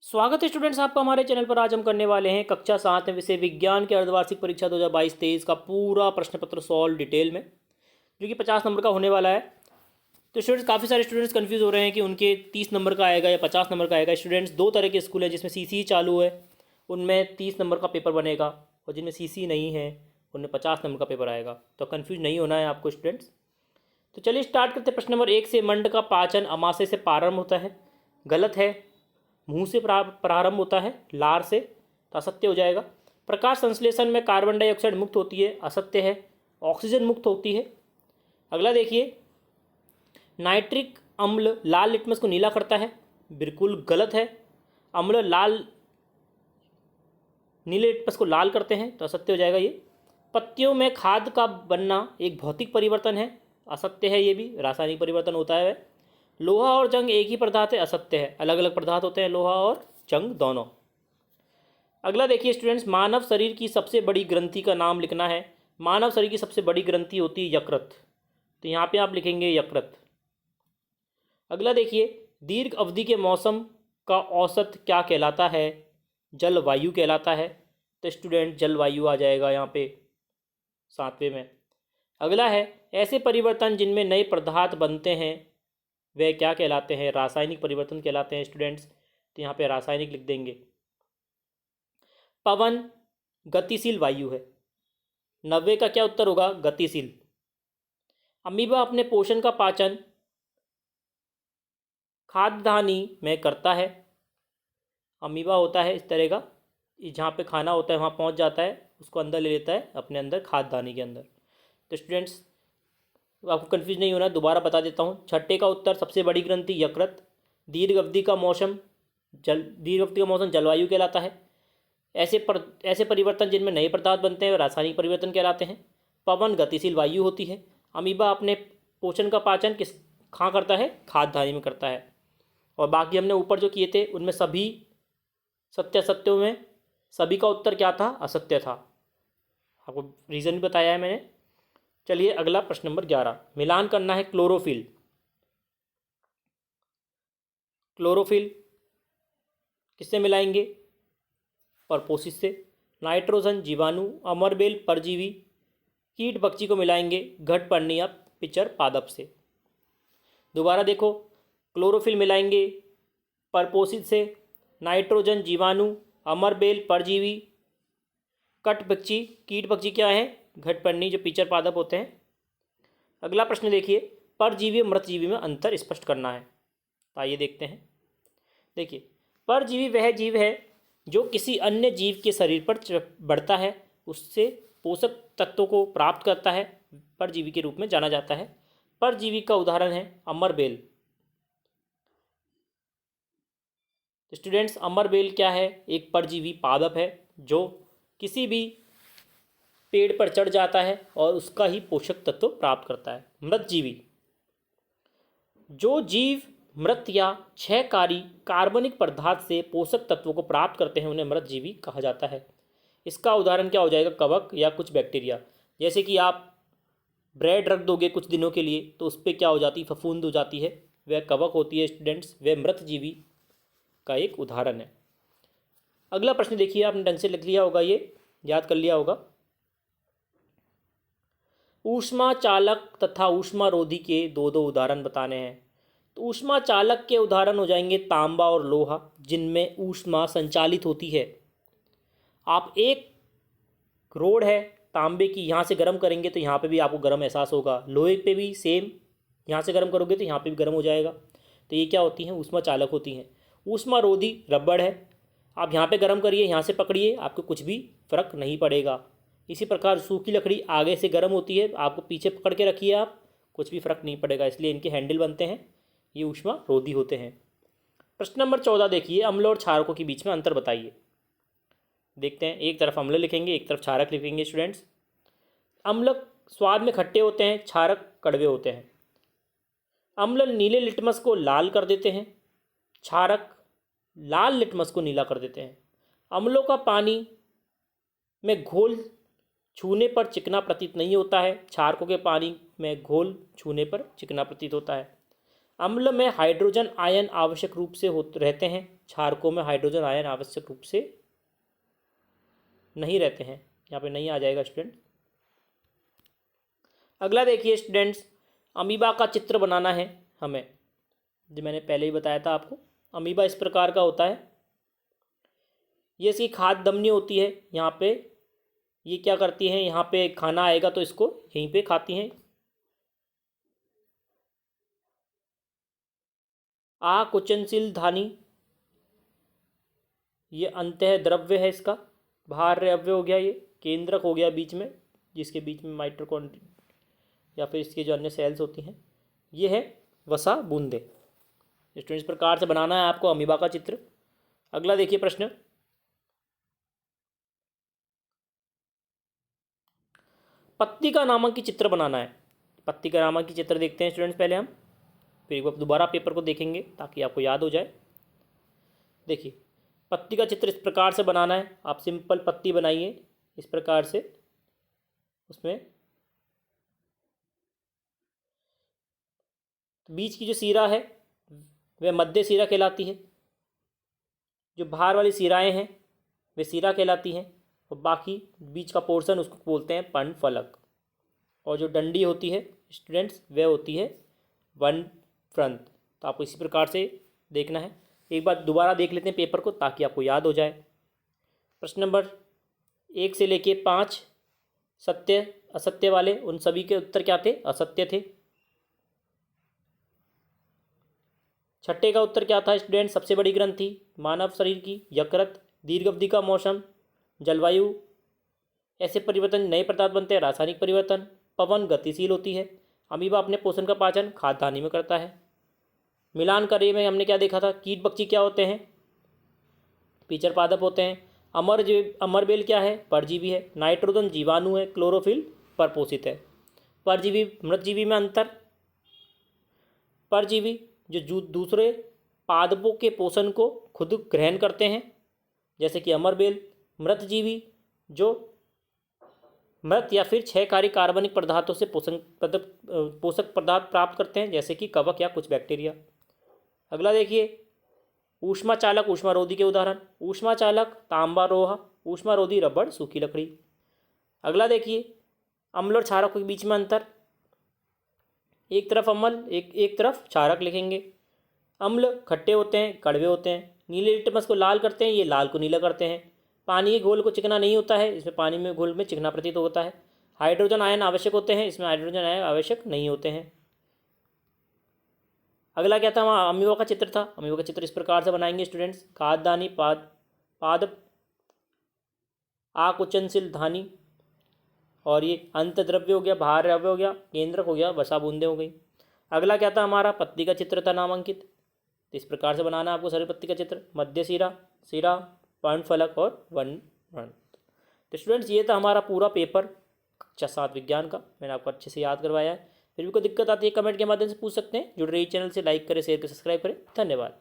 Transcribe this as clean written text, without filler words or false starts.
स्वागत है स्टूडेंट्स आपका हमारे चैनल पर। आज हम करने वाले हैं कक्षा 7 में विषय विज्ञान के अर्धवार्षिक परीक्षा 2022-23 का पूरा प्रश्न पत्र सॉल्व डिटेल में, जो कि 50 नंबर का होने वाला है। तो स्टूडेंट्स, काफ़ी सारे स्टूडेंट्स कंफ्यूज हो रहे हैं कि उनके 30 नंबर का आएगा या 50 नंबर का आएगा। स्टूडेंट्स, दो तरह के स्कूल हैं जिसमें सीसी चालू है, उनमें 30 नंबर का पेपर बनेगा, और जिनमें सीसी नहीं है उनमें 50 नंबर का पेपर आएगा। तो कन्फ्यूज नहीं होना है आपको स्टूडेंट्स। तो चलिए स्टार्ट करते हैं। प्रश्न नंबर 1 से, मंड का पाचन अमाशय से प्रारंभ होता है, गलत है। मुंह से प्रारंभ होता है, लार से, तो असत्य हो जाएगा। प्रकाश संश्लेषण में कार्बन डाइऑक्साइड मुक्त होती है, असत्य है। ऑक्सीजन मुक्त होती है। अगला देखिए, नाइट्रिक अम्ल लाल लिटमस को नीला करता है, बिल्कुल गलत है। अम्ल नीले लिटमस को लाल करते हैं, तो असत्य हो जाएगा ये। पत्तियों में खाद का बनना एक भौतिक परिवर्तन है, असत्य है ये भी, रासायनिक परिवर्तन होता है। लोहा और जंग एक ही पदार्थ है, असत्य है, अलग अलग पदार्थ होते हैं लोहा और जंग दोनों। अगला देखिए स्टूडेंट्स, मानव शरीर की सबसे बड़ी ग्रंथि का नाम लिखना है। मानव शरीर की सबसे बड़ी ग्रंथि होती है यकृत, तो यहाँ पे आप लिखेंगे यकृत। अगला देखिए, दीर्घ अवधि के मौसम का औसत क्या कहलाता है? जलवायु कहलाता है, तो स्टूडेंट जलवायु आ जाएगा यहाँ पे 7वें में। अगला है, ऐसे परिवर्तन जिनमें नए पदार्थ बनते हैं वे क्या कहलाते हैं? रासायनिक परिवर्तन कहलाते हैं स्टूडेंट्स, तो यहाँ पे रासायनिक लिख देंगे। पवन गतिशील वायु है, 90 का क्या उत्तर होगा? गतिशील। अमीबा अपने पोषण का पाचन खाद्यधानी में करता है। अमीबा होता है इस तरह का, जहाँ पे खाना होता है वहाँ पहुँच जाता है, उसको अंदर ले लेता है अपने अंदर, खाद्यधानी के अंदर। तो स्टूडेंट्स, आपको कंफ्यूज नहीं होना, दोबारा बता देता हूँ। छठे का उत्तर सबसे बड़ी ग्रंथि यकृत। दीर्घ अवधि का मौसम जलवायु कहलाता है। ऐसे परिवर्तन जिनमें नए पदार्थ बनते हैं रासायनिक परिवर्तन कहलाते हैं। पवन गतिशील वायु होती है। अमीबा अपने पोषण का पाचन कहाँ करता है? खाद्यधानी में करता है। और बाकी हमने ऊपर जो किए थे उनमें सभी सत्यों में सभी का उत्तर क्या था? असत्य था। आपको रीज़न भी बताया है मैंने। चलिए अगला प्रश्न नंबर 11, मिलान करना है क्लोरोफिल। क्लोरोफिल किससे मिलाएंगे? परपोसिस से। नाइट्रोजन जीवाणु, अमरबेल परजीवी, कीट पक्षी को मिलाएंगे घटपर्णी या पिचर पादप से। दोबारा देखो, क्लोरोफिल मिलाएंगे परपोसिस से, नाइट्रोजन जीवाणु, अमरबेल परजीवी, कट पक्षी, कीट पक्षी क्या है? घटपर्णी जो पिचर पादप होते हैं। अगला प्रश्न देखिए, परजीवी मृतजीवी में अंतर स्पष्ट करना है। तो आइए देखते हैं। देखिए, परजीवी वह जीव है जो किसी अन्य जीव के शरीर पर बढ़ता है, उससे पोषक तत्वों को प्राप्त करता है, परजीवी के रूप में जाना जाता है। परजीवी का उदाहरण है अमरबेल। स्टूडेंट्स, अमरबेल क्या है? एक परजीवी पादप है जो किसी भी पेड़ पर चढ़ जाता है और उसका ही पोषक तत्व प्राप्त करता है। मृतजीवी, जो जीव मृत या क्षयकारी कार्बनिक पदार्थ से पोषक तत्वों को प्राप्त करते हैं उन्हें मृतजीवी कहा जाता है। इसका उदाहरण क्या हो जाएगा? कवक या कुछ बैक्टीरिया। जैसे कि आप ब्रेड रख दोगे कुछ दिनों के लिए तो उस पर क्या हो जाती है? फफूंद हो जाती है, वह कवक होती है स्टूडेंट्स, वह मृतजीवी का एक उदाहरण है। अगला प्रश्न देखिए, आपने ढंग से लिख लिया होगा, ये याद कर लिया होगा। ऊष्मा चालक तथा ऊष्मा रोधी के दो उदाहरण बताने हैं। तो ऊष्मा चालक के उदाहरण हो जाएंगे तांबा और लोहा, जिनमें ऊष्मा संचालित होती है। आप एक रोड है तांबे की, यहाँ से गर्म करेंगे तो यहाँ पे भी आपको गर्म एहसास होगा, लोहे पे भी सेम, यहाँ से गर्म करोगे तो यहाँ पे भी गर्म हो जाएगा। तो ये क्या होती हैं? ऊष्मा चालक होती हैं। ऊष्मा रोधी रबड़ है, आप यहाँ पे गर्म करिए, यहाँ से पकड़िए, आपको कुछ भी फर्क नहीं पड़ेगा। इसी प्रकार सूखी लकड़ी आगे से गर्म होती है, आपको पीछे पकड़ के रखिए आप, कुछ भी फर्क नहीं पड़ेगा, इसलिए इनके हैंडल बनते हैं, ये ऊष्मा रोधी होते हैं। प्रश्न नंबर 14 देखिए, अम्ल और क्षारकों के बीच में अंतर बताइए। देखते हैं, एक तरफ अम्ल लिखेंगे एक तरफ क्षारक लिखेंगे स्टूडेंट्स। अम्ल स्वाद में खट्टे होते हैं, क्षारक कड़वे होते हैं। अम्ल नीले लिटमस को लाल कर देते हैं, क्षारक लाल लिटमस को नीला कर देते हैं। अम्लों का पानी में घोल छूने पर चिकना प्रतीत नहीं होता है, क्षारकों के पानी में घोल छूने पर चिकना प्रतीत होता है। अम्ल में हाइड्रोजन आयन आवश्यक रूप से रहते हैं, क्षारकों में हाइड्रोजन आयन आवश्यक रूप से नहीं रहते हैं। यहाँ पे नहीं आ जाएगा स्टूडेंट। अगला देखिए स्टूडेंट्स, अमीबा का चित्र बनाना है हमें, जो मैंने पहले ही बताया था आपको। अमीबा इस प्रकार का होता है, ये इसकी खाद्य धमनी होती है। यहाँ पे ये क्या करती हैं, यहाँ पे खाना आएगा तो इसको यहीं पे खाती हैं। आकुंचनशील धानी, ये अंतः द्रव्य है इसका। बाह्य अव्यय हो गया, ये केंद्रक हो गया बीच में, जिसके बीच में माइटोकॉन्ड्रिया या फिर इसके जो अन्य सेल्स होती हैं। ये है वसा बूंदे। स्टूडेंट इस प्रकार से बनाना है आपको अमीबा का चित्र। अगला देखिए प्रश्न, पत्तिका नामक की चित्र बनाना है। पत्तिका नामक की चित्र देखते हैं स्टूडेंट्स पहले हम, फिर एक बार दोबारा पेपर को देखेंगे ताकि आपको याद हो जाए। देखिए पत्ती का चित्र इस प्रकार से बनाना है। आप सिंपल पत्ती बनाइए इस प्रकार से, उसमें बीच की जो सिरा है वह मध्य सिरा कहलाती है, जो बाहर वाली सिराएं हैं वे सिरा कहलाती हैं, और बाकी बीच का पोर्शन उसको बोलते हैं पर्णफलक। और जो डंडी होती है स्टूडेंट्स वह होती है वनफ्रंत। तो आपको इसी प्रकार से देखना है। एक बार दोबारा देख लेते हैं पेपर को ताकि आपको याद हो जाए। प्रश्न नंबर 1 से लेके 5 सत्य असत्य वाले, उन सभी के उत्तर क्या थे, असत्य थे। छठे का उत्तर क्या था स्टूडेंट, सबसे बड़ी ग्रंथि मानव शरीर की, यकृत, दीर्घ अवधि का मौसम, जलवायु, ऐसे परिवर्तन नए पदार्थ बनते हैं, रासायनिक परिवर्तन, पवन गतिशील होती है, अमीबा अपने पोषण का पाचन खाद्य हानि में करता है। मिलान कार्य में हमने क्या देखा था, कीट पक्षी क्या होते हैं, पिचर पादप होते हैं। अमरबेल क्या है, परजीवी है। नाइट्रोजन जीवाणु है, क्लोरोफिल परपोषित है। परजीवी मृतजीवी में अंतर, परजीवी जो दूसरे पादपों के पोषण को खुद ग्रहण करते हैं जैसे कि अमरबेल। मृतजीवी जो मृत या फिर क्षयकारी कार्बनिक पदार्थों से पोषक पदार्थ प्राप्त करते हैं जैसे कि कवक या कुछ बैक्टीरिया। अगला देखिए, ऊष्माचालक ऊष्मारोधी के उदाहरण, ऊष्माचालक तांबा लोहा, ऊष्मारोधी रबड़ सूखी लकड़ी। अगला देखिए, अम्ल और क्षारक के बीच में अंतर, एक तरफ अम्ल एक तरफ क्षारक लिखेंगे। अम्ल खट्टे होते हैं, कड़वे होते हैं। नीले लिटमस को लाल करते हैं, ये लाल को नीला करते हैं। पानी के घोल को चिकना नहीं होता है, इसमें पानी में घोल में चिकना प्रतीत होता है। हाइड्रोजन आयन आवश्यक होते हैं, इसमें हाइड्रोजन आयन आवश्यक नहीं होते हैं। अगला क्या था, वहाँ अमीबा का चित्र था। अमीबा का चित्र इस प्रकार से बनाएंगे स्टूडेंट्स, खाद्यदानी पादप आकुंचनशील धानी, और ये अंत द्रव्य हो गया, बाह्य अवयव हो गया, केंद्रक हो गया, वसा बूंदे हो गई। अगला क्या था हमारा, पत्ती का चित्र था नामांकित। तो इस प्रकार से बनाना है आपको सारी पत्ती का चित्र, मध्य सिरा पर्णफलक और वन। तो स्टूडेंट्स ये था हमारा पूरा पेपर कक्षा 7 विज्ञान का, मैंने आपको अच्छे से याद करवाया है। फिर भी कोई दिक्कत आती है कमेंट के माध्यम से पूछ सकते हैं। जुड़ रही चैनल से लाइक करें, शेयर करें, सब्सक्राइब करें। धन्यवाद।